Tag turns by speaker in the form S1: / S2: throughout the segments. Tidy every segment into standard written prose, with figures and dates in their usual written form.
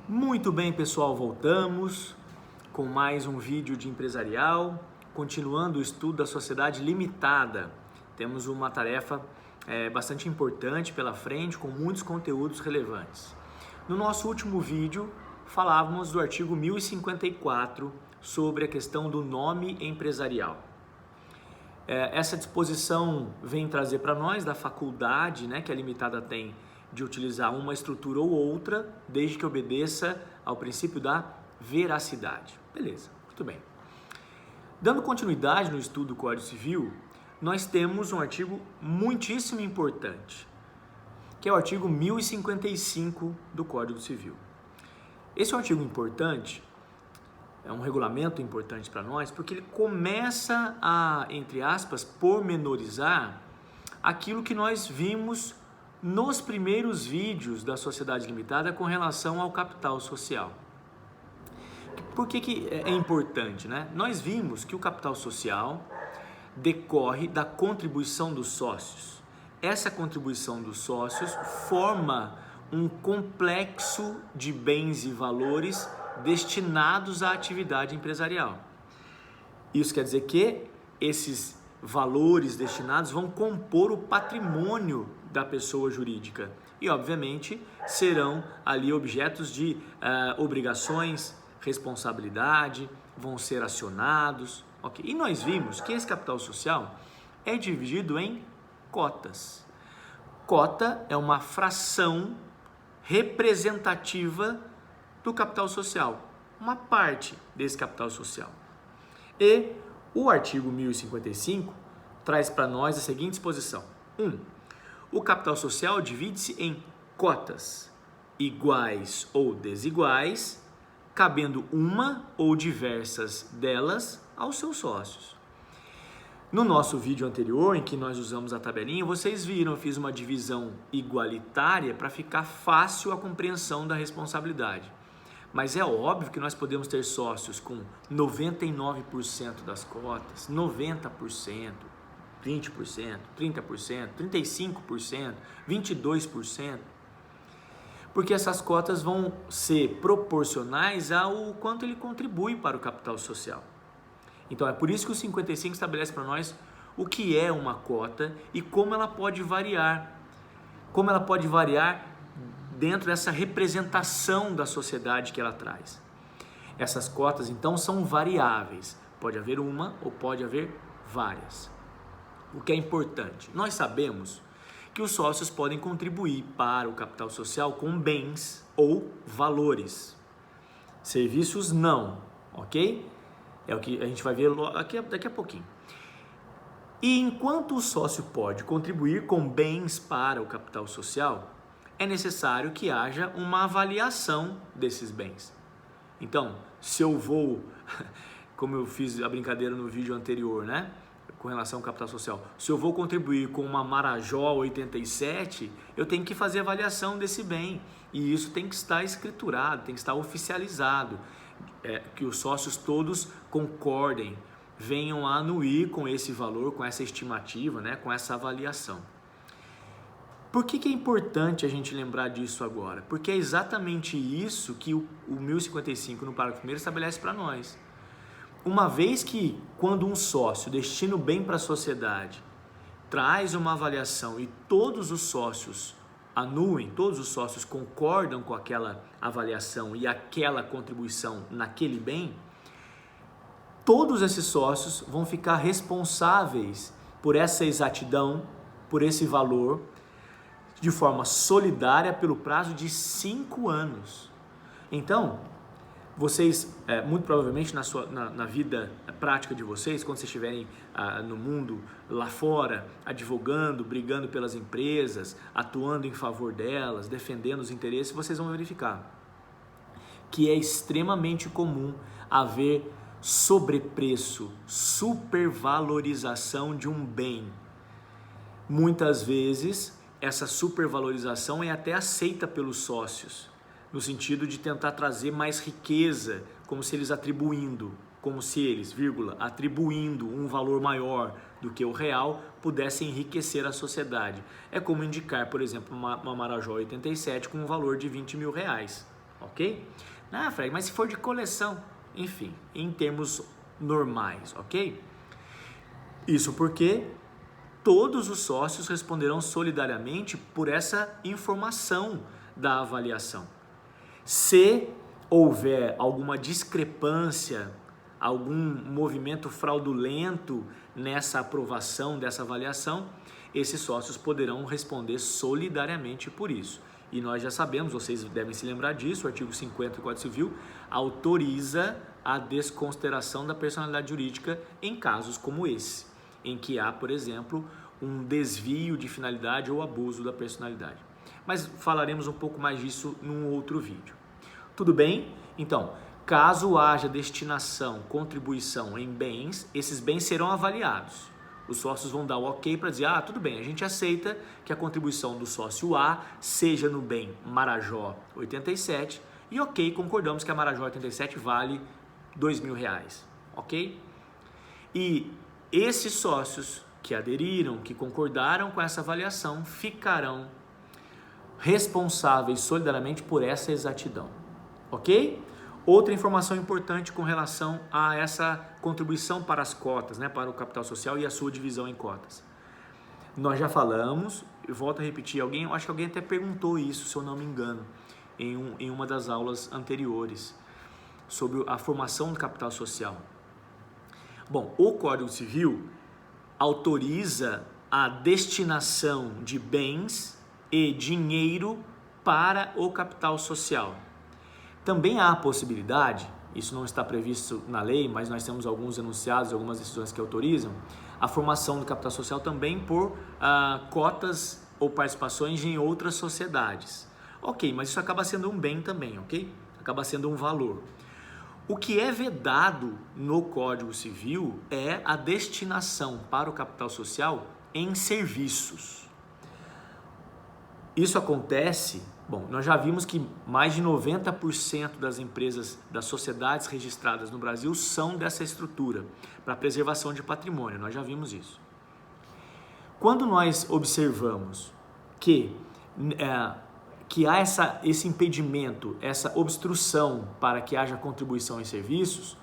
S1: Muito bem, pessoal, voltamos com mais um vídeo de empresarial, continuando o estudo da sociedade limitada. Temos uma tarefa bastante importante pela frente, com muitos conteúdos relevantes. No nosso último vídeo, falávamos do artigo 1054 sobre a questão do nome empresarial. Essa disposição vem trazer para nós da faculdade, que a limitada tem de utilizar uma estrutura ou outra, desde que obedeça ao princípio da veracidade. Beleza, muito bem. Dando continuidade no estudo do Código Civil, nós temos um artigo muitíssimo importante, que é o artigo 1055 do Código Civil. Esse é um artigo importante, é um regulamento importante para nós, porque ele começa a, entre aspas, pormenorizar aquilo que nós vimos nos primeiros vídeos da sociedade limitada com relação ao capital social. Por que é importante, Nós vimos que o capital social decorre da contribuição dos sócios. Essa contribuição dos sócios forma um complexo de bens e valores destinados à atividade empresarial. Isso quer dizer que esses valores destinados vão compor o patrimônio da pessoa jurídica e, obviamente, serão ali objetos de obrigações, responsabilidade, vão ser acionados. Okay. E nós vimos que esse capital social é dividido em cotas. Cota é uma fração representativa do capital social, uma parte desse capital social. E o artigo 1055 traz para nós a seguinte disposição. 1. O capital social divide-se em cotas, iguais ou desiguais, cabendo uma ou diversas delas aos seus sócios. No nosso vídeo anterior, em que nós usamos a tabelinha, vocês viram, eu fiz uma divisão igualitária para ficar fácil a compreensão da responsabilidade. Mas é óbvio que nós podemos ter sócios com 99% das cotas, 90%, 20%, 30%, 35%, 22%, porque essas cotas vão ser proporcionais ao quanto ele contribui para o capital social. Então é por isso que o 55 estabelece para nós o que é uma cota e como ela pode variar. Como ela pode variar dentro dessa representação da sociedade que ela traz. Essas cotas, então, são variáveis. Pode haver uma ou pode haver várias. O que é importante? Nós sabemos que os sócios podem contribuir para o capital social com bens ou valores. Serviços não, ok? É o que a gente vai ver daqui a pouquinho. E enquanto o sócio pode contribuir com bens para o capital social, é necessário que haja uma avaliação desses bens. Então, se eu vou, como eu fiz a brincadeira no vídeo anterior, com relação ao capital social, se eu vou contribuir com uma Marajó 87, eu tenho que fazer avaliação desse bem. E isso tem que estar escriturado, tem que estar oficializado, que os sócios todos concordem, venham a anuir com esse valor, com essa estimativa, com essa avaliação. Por que é importante a gente lembrar disso agora? Porque é exatamente isso que o 1055 no parágrafo 1º estabelece para nós. Uma vez que quando um sócio destina o bem para a sociedade, traz uma avaliação e todos os sócios anuem, todos os sócios concordam com aquela avaliação e aquela contribuição naquele bem, todos esses sócios vão ficar responsáveis por essa exatidão, por esse valor, de forma solidária pelo prazo de 5 anos. Então, vocês, muito provavelmente na vida prática de vocês, quando vocês estiverem no mundo lá fora, advogando, brigando pelas empresas, atuando em favor delas, defendendo os interesses, vocês vão verificar que é extremamente comum haver sobrepreço, supervalorização de um bem. Muitas vezes, essa supervalorização é até aceita pelos sócios, no sentido de tentar trazer mais riqueza, como se eles atribuindo um valor maior do que o real, pudessem enriquecer a sociedade. É como indicar, por exemplo, uma Marajó 87 com um valor de 20 mil reais. ok? Ah, Fred, mas se for de coleção, enfim, em termos normais, ok? Isso porque todos os sócios responderão solidariamente por essa informação da avaliação. Se houver alguma discrepância, algum movimento fraudulento nessa aprovação dessa avaliação, esses sócios poderão responder solidariamente por isso. E nós já sabemos, vocês devem se lembrar disso, o artigo 50 do Código Civil autoriza a desconsideração da personalidade jurídica em casos como esse, em que há, por exemplo, um desvio de finalidade ou abuso da personalidade. Mas falaremos um pouco mais disso num outro vídeo. Tudo bem? Então, caso haja destinação, contribuição em bens, esses bens serão avaliados. Os sócios vão dar o ok para dizer, tudo bem, a gente aceita que a contribuição do sócio A seja no bem Marajó 87 e ok, concordamos que a Marajó 87 vale R$2.000, ok? E esses sócios que aderiram, que concordaram com essa avaliação, ficarão responsáveis solidariamente por essa exatidão, ok? Outra informação importante com relação a essa contribuição para as cotas, né, para o capital social e a sua divisão em cotas. Nós já falamos, eu volto a repetir, eu acho que alguém até perguntou isso, se eu não me engano, em uma das aulas anteriores, sobre a formação do capital social. Bom, o Código Civil autoriza a destinação de bens e dinheiro para o capital social. Também há a possibilidade, isso não está previsto na lei, mas nós temos alguns enunciados, algumas decisões que autorizam, a formação do capital social também por cotas ou participações em outras sociedades. Ok, mas isso acaba sendo um bem também, ok? Acaba sendo um valor. O que é vedado no Código Civil é a destinação para o capital social em serviços. Isso acontece, bom, nós já vimos que mais de 90% das empresas, das sociedades registradas no Brasil são dessa estrutura, para preservação de patrimônio, nós já vimos isso. Quando nós observamos que há esse impedimento, essa obstrução para que haja contribuição em serviços,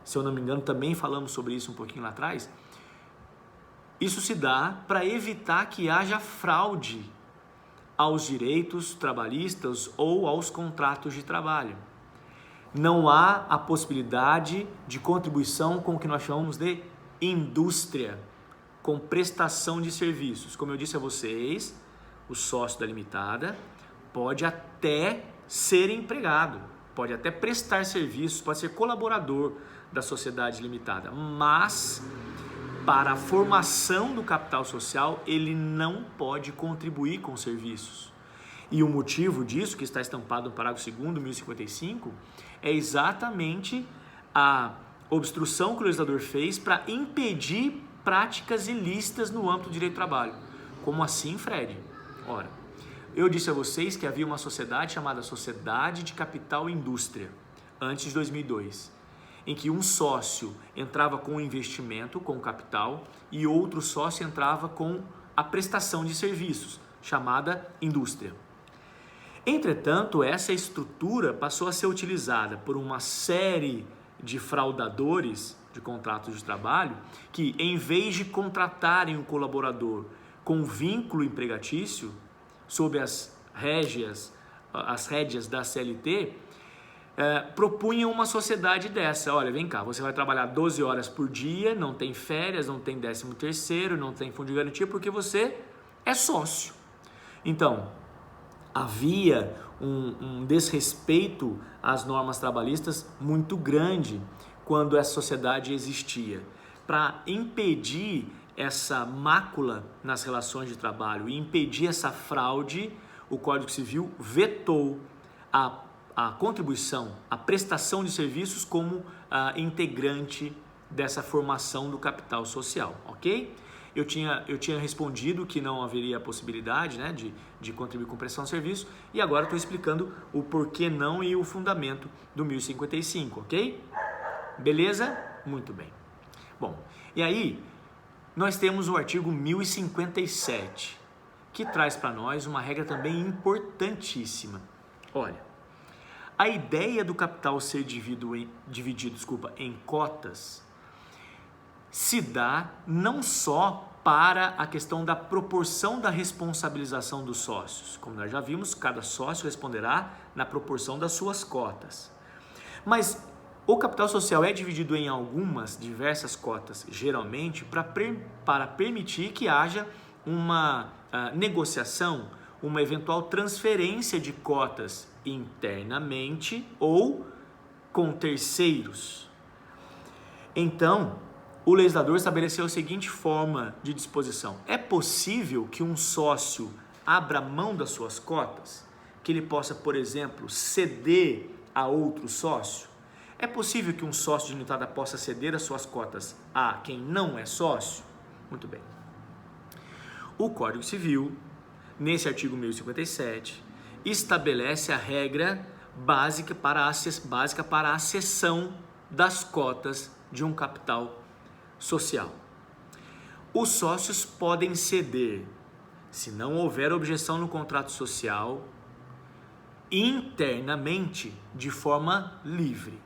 S1: se eu não me engano também falamos sobre isso um pouquinho lá atrás, isso se dá para evitar que haja fraude aos direitos trabalhistas ou aos contratos de trabalho. Não há a possibilidade de contribuição com o que nós chamamos de indústria, com prestação de serviços. Como eu disse a vocês, o sócio da limitada pode até ser empregado, pode até prestar serviços, pode ser colaborador da sociedade limitada, mas para a formação do capital social ele não pode contribuir com serviços. E o motivo disso, que está estampado no parágrafo 2º, 1055, é exatamente a obstrução que o legislador fez para impedir práticas ilícitas no âmbito do direito do trabalho. Como assim, Fred? Ora, eu disse a vocês que havia uma sociedade chamada Sociedade de Capital e Indústria, antes de 2002, em que um sócio entrava com o investimento, com o capital, e outro sócio entrava com a prestação de serviços, chamada indústria. Entretanto, essa estrutura passou a ser utilizada por uma série de fraudadores de contratos de trabalho que, em vez de contratarem um colaborador com vínculo empregatício, sob as rédeas da CLT, propunham uma sociedade dessa. Olha, vem cá, você vai trabalhar 12 horas por dia, não tem férias, não tem 13º, não tem fundo de garantia, porque você é sócio. Então, havia um desrespeito às normas trabalhistas muito grande quando essa sociedade existia. Para impedir essa mácula nas relações de trabalho e impedir essa fraude, o Código Civil vetou a contribuição, a prestação de serviços como integrante dessa formação do capital social, ok? Eu tinha respondido que não haveria a possibilidade, né, de contribuir com prestação de serviço, e agora estou explicando o porquê não e o fundamento do 1055, ok? Beleza? Muito bem. Bom, e aí nós temos o artigo 1057, que traz para nós uma regra também importantíssima. Olha, A ideia do capital ser dividido em cotas se dá não só para a questão da proporção da responsabilização dos sócios. Como nós já vimos, cada sócio responderá na proporção das suas cotas. Mas o capital social é dividido em algumas diversas cotas, geralmente para permitir que haja uma negociação, uma eventual transferência de cotas internamente ou com terceiros. Então, o legislador estabeleceu a seguinte forma de disposição: é possível que um sócio abra mão das suas cotas? Que ele possa, por exemplo, ceder a outro sócio? É possível que um sócio de limitada possa ceder as suas cotas a quem não é sócio? Muito bem. O Código Civil, nesse artigo 1057, estabelece a regra básica para a cessão das cotas de um capital social. Os sócios podem ceder, se não houver objeção no contrato social, internamente, de forma livre.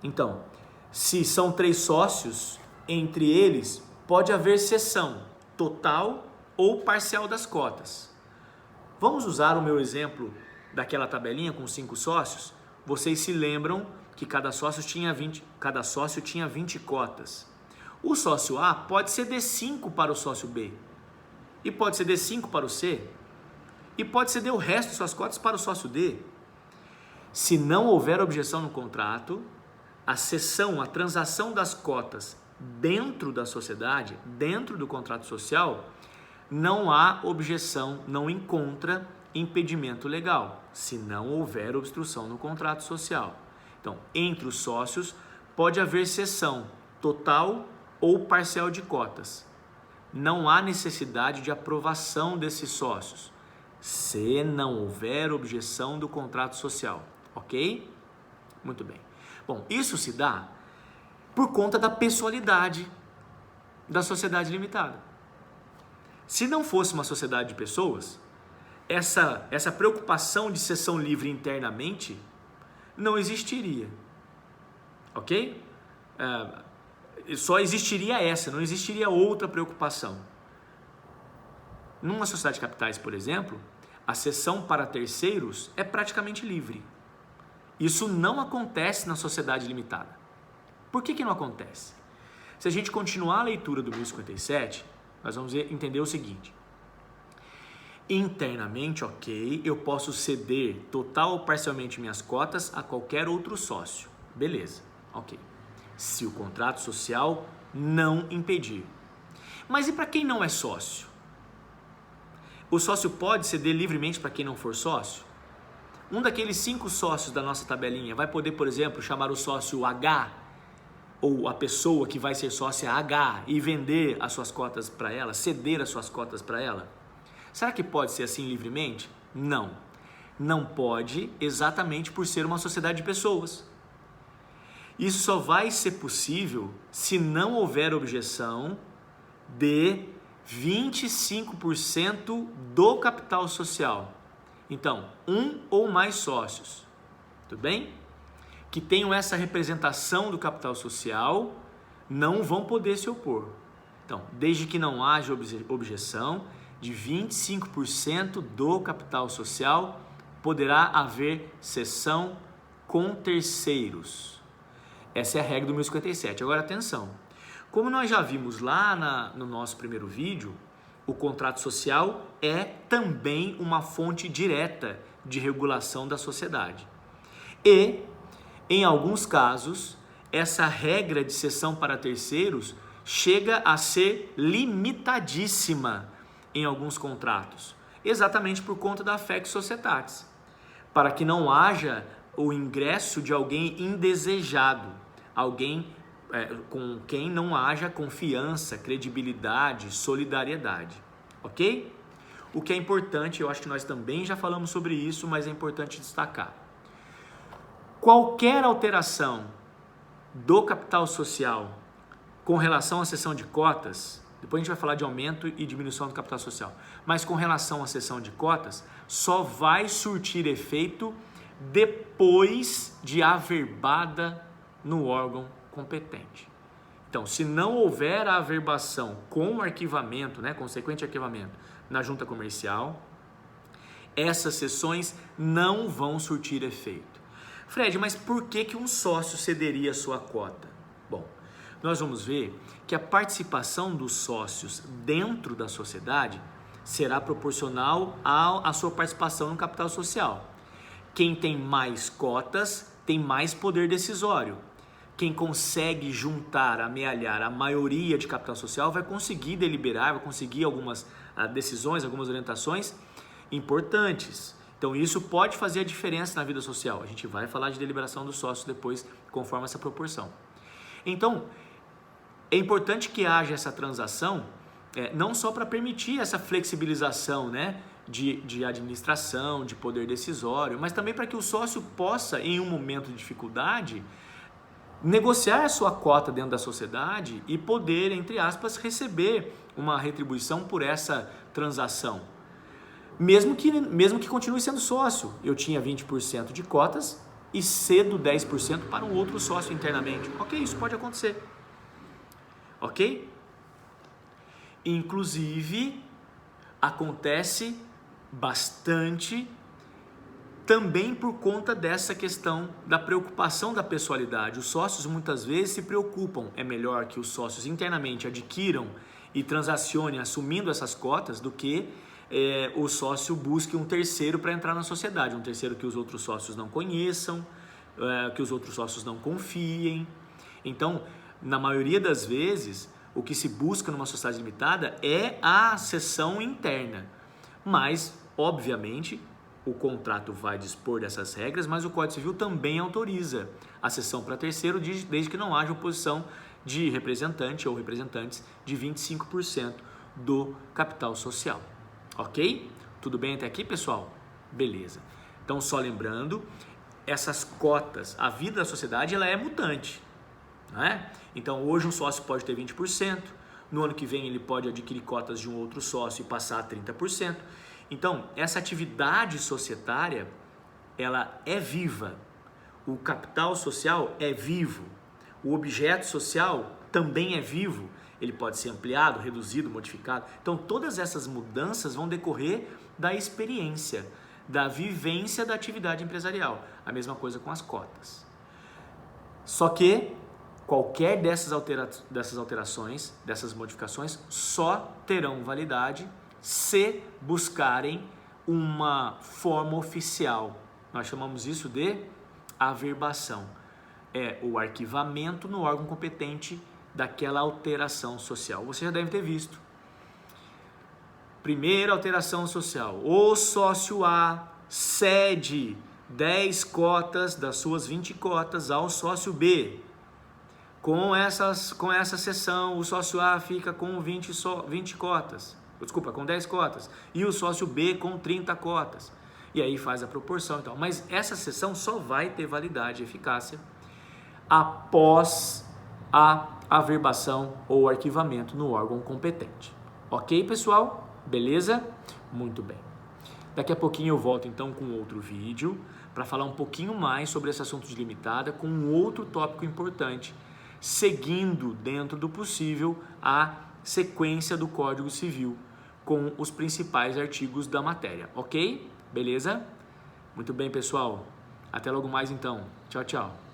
S1: Então, se são 3 sócios, entre eles pode haver cessão total ou parcial das cotas. Vamos usar o meu exemplo daquela tabelinha com 5 sócios? Vocês se lembram que cada sócio tinha 20 cotas. O sócio A pode ceder 5 para o sócio B, e pode ceder 5 para o C, e pode ceder o resto de suas cotas para o sócio D. Se não houver objeção no contrato, a cessão, a transação das cotas dentro da sociedade, dentro do contrato social, não há objeção, não encontra impedimento legal, se não houver obstrução no contrato social. Então, entre os sócios, pode haver cessão total ou parcial de cotas. Não há necessidade de aprovação desses sócios, se não houver objeção do contrato social, ok? Muito bem. Bom, isso se dá por conta da pessoalidade da sociedade limitada. Se não fosse uma sociedade de pessoas, essa preocupação de cessão livre internamente não existiria, ok? Só existiria essa, não existiria outra preocupação. Numa sociedade de capitais, por exemplo, a cessão para terceiros é praticamente livre. Isso não acontece na sociedade limitada. Por que não acontece? Se a gente continuar a leitura do 1057, nós vamos entender o seguinte: internamente, ok, eu posso ceder total ou parcialmente minhas cotas a qualquer outro sócio. Beleza, ok. Se o contrato social não impedir. Mas e para quem não é sócio? O sócio pode ceder livremente para quem não for sócio? Um daqueles 5 sócios da nossa tabelinha vai poder, por exemplo, chamar o sócio H, ou a pessoa que vai ser sócia H, e vender as suas cotas para ela, ceder as suas cotas para ela? Será que pode ser assim livremente? Não. Não pode, exatamente por ser uma sociedade de pessoas. Isso só vai ser possível se não houver objeção de 25% do capital social. Então, 1 ou mais sócios, tudo bem? Que tenham essa representação do capital social, não vão poder se opor. Então, desde que não haja objeção, de 25% do capital social, poderá haver cessão com terceiros. Essa é a regra do 1057. Agora, atenção. Como nós já vimos lá no nosso primeiro vídeo, o contrato social é também uma fonte direta de regulação da sociedade. E, em alguns casos, essa regra de cessão para terceiros chega a ser limitadíssima em alguns contratos, exatamente por conta da Fex Societatis, para que não haja o ingresso de alguém indesejado, alguém com quem não haja confiança, credibilidade, solidariedade, ok? O que é importante, eu acho que nós também já falamos sobre isso, mas é importante destacar. Qualquer alteração do capital social com relação à cessão de cotas, depois a gente vai falar de aumento e diminuição do capital social, mas com relação à cessão de cotas, só vai surtir efeito depois de averbada no órgão competente. Então, se não houver a averbação com arquivamento, né, consequente arquivamento na junta comercial, essas sessões não vão surtir efeito. Fred, mas por que um sócio cederia a sua cota? Bom, nós vamos ver que a participação dos sócios dentro da sociedade será proporcional à sua participação no capital social. Quem tem mais cotas tem mais poder decisório. Quem consegue juntar, amealhar a maioria de capital social vai conseguir deliberar, vai conseguir algumas decisões, algumas orientações importantes. Então isso pode fazer a diferença na vida social. A gente vai falar de deliberação dos sócios depois, conforme essa proporção. Então, é importante que haja essa transação, não só para permitir essa flexibilização, né, de administração, de poder decisório, mas também para que o sócio possa, em um momento de dificuldade, negociar a sua cota dentro da sociedade e poder, entre aspas, receber uma retribuição por essa transação. Mesmo que continue sendo sócio. Eu tinha 20% de cotas e cedo 10% para um outro sócio internamente. Ok, isso pode acontecer. Ok? Inclusive, acontece bastante também por conta dessa questão da preocupação da pessoalidade. Os sócios muitas vezes se preocupam. É melhor que os sócios internamente adquiram e transacionem assumindo essas cotas do que o sócio busque um terceiro para entrar na sociedade. Um terceiro que os outros sócios não conheçam, que os outros sócios não confiem. Então, na maioria das vezes, o que se busca numa sociedade limitada é a cessão interna. Mas, obviamente, o contrato vai dispor dessas regras, mas o Código Civil também autoriza a cessão para terceiro, desde que não haja oposição de representante ou representantes de 25% do capital social. Ok? Tudo bem até aqui, pessoal? Beleza. Então, só lembrando, essas cotas, a vida da sociedade ela é mutante. Não é? Então, hoje um sócio pode ter 20%, no ano que vem ele pode adquirir cotas de um outro sócio e passar a 30%. Então, essa atividade societária, ela é viva. O capital social é vivo. O objeto social também é vivo. Ele pode ser ampliado, reduzido, modificado. Então, todas essas mudanças vão decorrer da experiência, da vivência da atividade empresarial. A mesma coisa com as cotas. Só que qualquer dessas alterações, dessas modificações, só terão validade se buscarem uma forma oficial. Nós chamamos isso de averbação. É o arquivamento no órgão competente daquela alteração social. Você já deve ter visto. Primeira alteração social. O sócio A cede 10 cotas das suas 20 cotas ao sócio B. Com essa cessão, o sócio A fica com 20 cotas. Desculpa, com 10 cotas. E o sócio B com 30 cotas. E aí faz a proporção. Então. Mas essa cessão só vai ter validade e eficácia após a averbação ou arquivamento no órgão competente. Ok, pessoal? Beleza? Muito bem. Daqui a pouquinho eu volto então com outro vídeo para falar um pouquinho mais sobre esse assunto de limitada com um outro tópico importante, seguindo dentro do possível a sequência do Código Civil com os principais artigos da matéria, ok? Beleza? Muito bem, pessoal. Até logo mais então. Tchau, tchau.